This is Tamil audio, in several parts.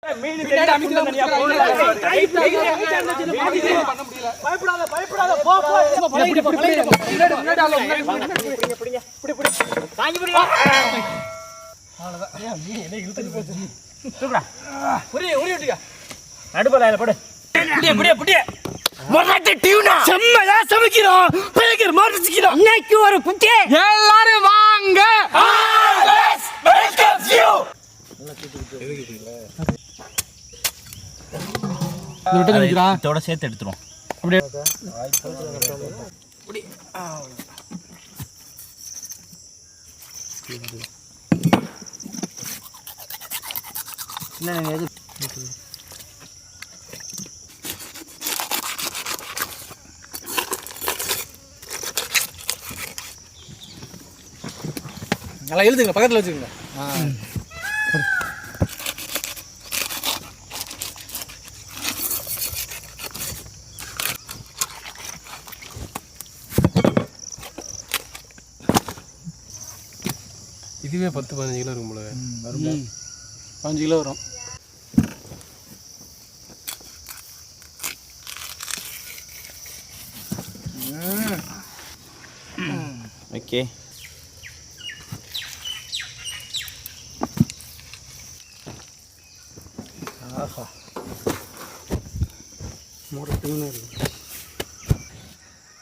ஒரு குட்டி எல்லாரும் வாங்க. இதோட சேர்த்து எடுத்துருவோம். நல்லா எழுதுங்க, பக்கத்தில் வச்சுக்கோங்க. இதுவே 10-15 கிலோ இருக்கும் போல. 15 கிலோ வரும். ஓகே,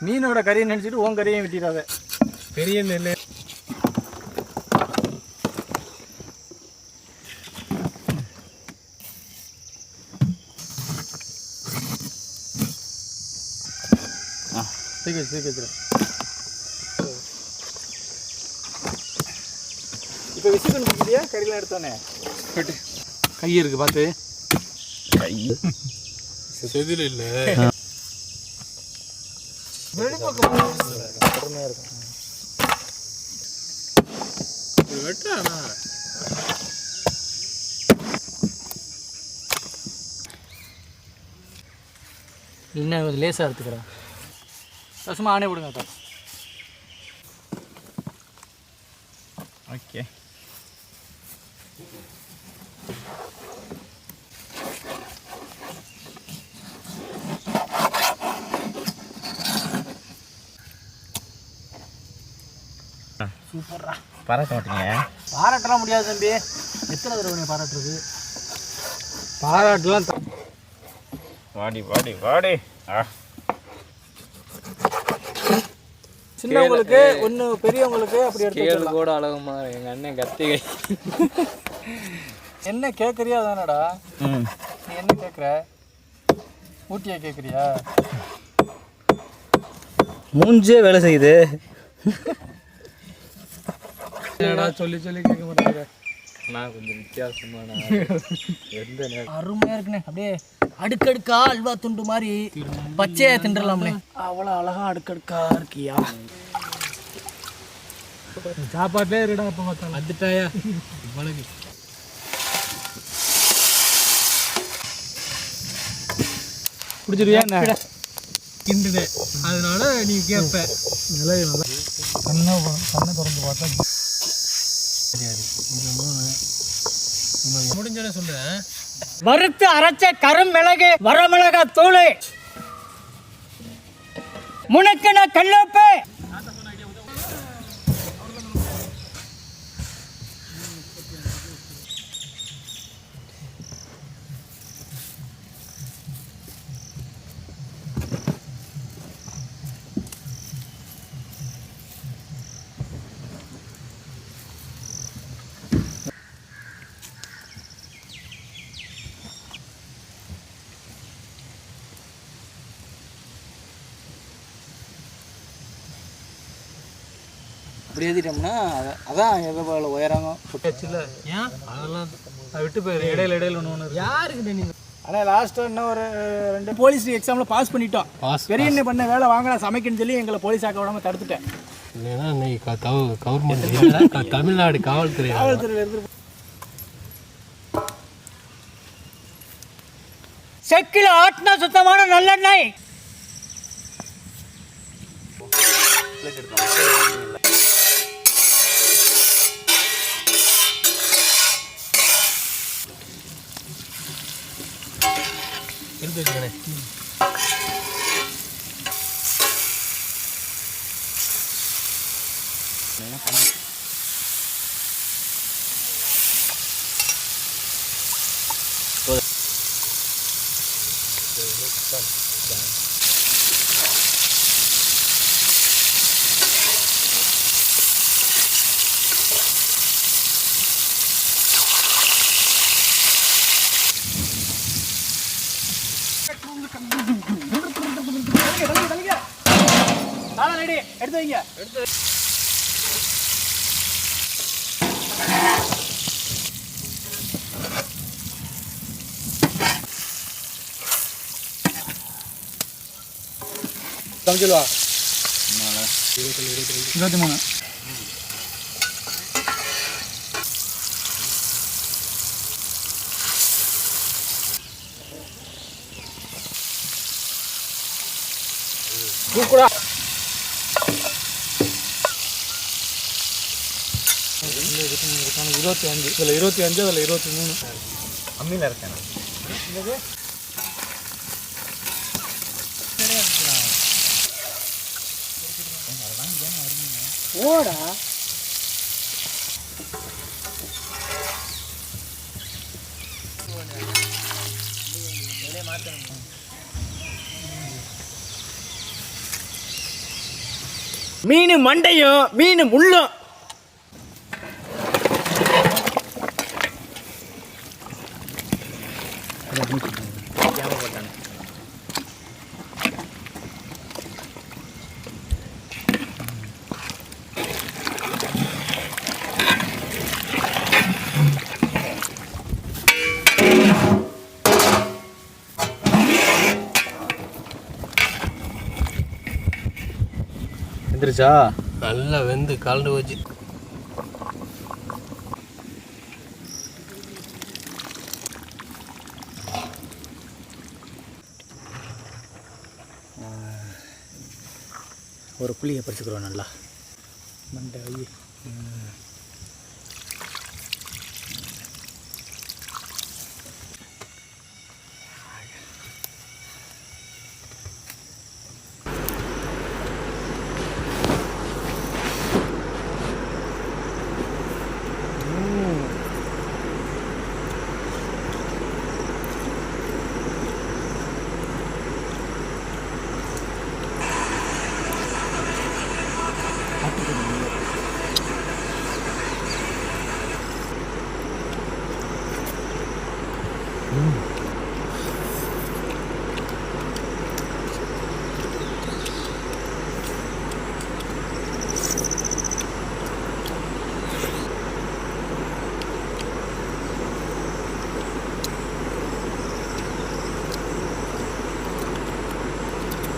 மீனோட கறியை நினைச்சிட்டு உன் கறியும் வெட்டிடாத. பெரிய நெல் சீக்கிரம். இப்போ விசிக்கணும் குடிக்கிறியா? கறிலாம் எடுத்தோன்னே கை இருக்கு பார்த்து. கை செதில் இல்லை, வெளிப்பக்கம் பொறுமையாக இருக்கும். வெட்டானா இல்லைன்னா லேசாக எடுத்துக்கிறேன். ரசமாக ஆனே விடுங்க அக்கா. ஓகே, சூப்பர்ரா. பாராட்ட மாட்டீங்க? பாராட்டலாம் முடியாது தம்பி. எத்தனை தடவை பாராட்டுறது? பாராட்டலாம் வாடி வாடி வாடி. சின்னவங்களுக்கு ஒன்று, பெரியவங்களுக்கு அப்படி எடுத்து கூட அழகுமா. எங்கள் அண்ணன் கத்திகை என்ன கேட்குறியா? அதானடா. நீ என்ன கேட்குற? ஊட்டியா கேட்குறியா? மூஞ்சே வேலை செய்யுது. சொல்லி சொல்லி கேட்க மாட்டேங்க. நான் கொஞ்சம் வித்தியாசமான அருமையாக இருக்குண்ணே. அப்படியே அடுக்கடுக்கா அல்வா துண்டு மாதிரி பச்சையாக தின்றலாம்ண்ணே. அவ்வளோ அழகா அடுக்கடுக்கா இருக்கியா? சாப்பாட்டே இருடா. இப்போ பார்த்தா வந்துட்டாயா? இவ்வளவு குடிச்சிருவியா? கிண்டுனே, அதனால நீ கேட்ப. நல்லா கண்ணை திறந்து பார்த்தா முடிஞ்சோன்னு சொல்றேன். வறுத்து அரைச்ச கருமிளகு, வரமிளகா தூள், முனக்கின கல்லுப்பு, இப்படி எழுதிட்டோம்னா அதான் எவ்வளோ உயரங்க கொட்டாச்சுல. ஏன் அதெல்லாம் விட்டு போயிரு. இடையில ஒன்று யாருக்கு நீங்கள்? ஆனால் லாஸ்ட்டாக இன்னும் ஒரு 2 போலீஸ் எக்ஸாமில் பாஸ் பண்ணிட்டோம். பெரிய என்ன பண்ண வேலை வாங்கலாம் சமைக்கணும்னு சொல்லி எங்களை போலீஸ் ஆக்க விடாமல் தடுத்துட்டேன். இல்லைன்னா நீ கவர்மெண்ட் தமிழ்நாடு காவல்துறையில் இருந்து செக்கில் ஆட்டினா சுத்தமான நல்லெண்ணெய். எடுத்து வச்சுக்கணே. எடுத்து வைங்க. சமைச்சிடுவா. 23. தூக்குடா. 25, இதில் 25, அதில் 23. அம்மியில் இருக்கேன். ஓடா. மீன் மண்டையும் மீன் முள்ளும். எந்திரிச்சா நல்லா வெந்து கலந்து வச்சு. ஒரு புளியை பறிச்சுக்கிறோம் நல்லா. மண்டை ஐயே.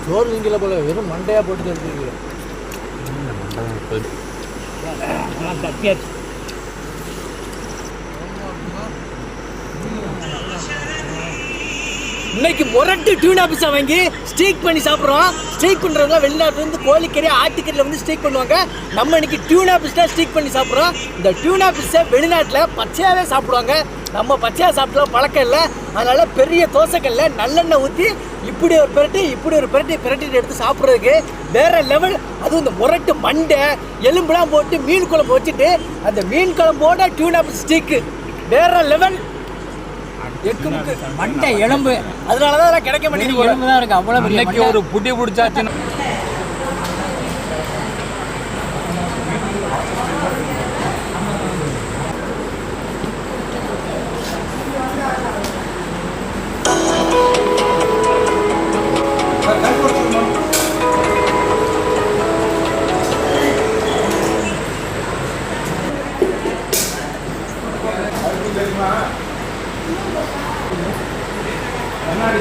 சோறு திங்கல போல வெறும் மண்டையாக போட்டு எடுத்துருக்கீங்க. தப்பியாச்சு. இன்னைக்கு முரட்டு டியூனா பிஸா வாங்கி ஸ்டீக் பண்ணி சாப்பிட்றோம். ஸ்டீக் பண்ணுறவங்க வெளிநாட்டுலேருந்து கோழிக்கறி ஆட்டுக்கறியில் வந்து ஸ்டீக் பண்ணுவாங்க. நம்ம இன்னைக்கு டியூனா பிஸ்ஸா ஸ்டீக் பண்ணி சாப்பிட்றோம். இந்த டியூனா பிஸ்ஸை வெளிநாட்டில் பச்சையாகவே சாப்பிடுவாங்க. நம்ம பச்சையாக சாப்பிட்ற பழக்கம் இல்லை. அதனால் பெரிய தோசைக்கல்ல நல்லெண்ணெய் ஊற்றி இப்படி ஒரு பிரட்டிட்டு எடுத்து சாப்பிட்றதுக்கு வேறு லெவல். அதுவும் இந்த முரட்டு மண்டை எலும்புலாம் போட்டு மீன் குழம்பு வச்சுட்டு அந்த மீன் குழம்போட டியூனா பிஸ் ஸ்டீக்கு வேறு லெவல். மண்டை எலும்பு அதனாலதான் அதெல்லாம் கிடைக்க மாட்டேங்குது. எலும்பு தான் இருக்கு. அவ்வளவு இன்னைக்கு ஒரு புடி பிடிச்சாச்சுன்னு கண்ணாடி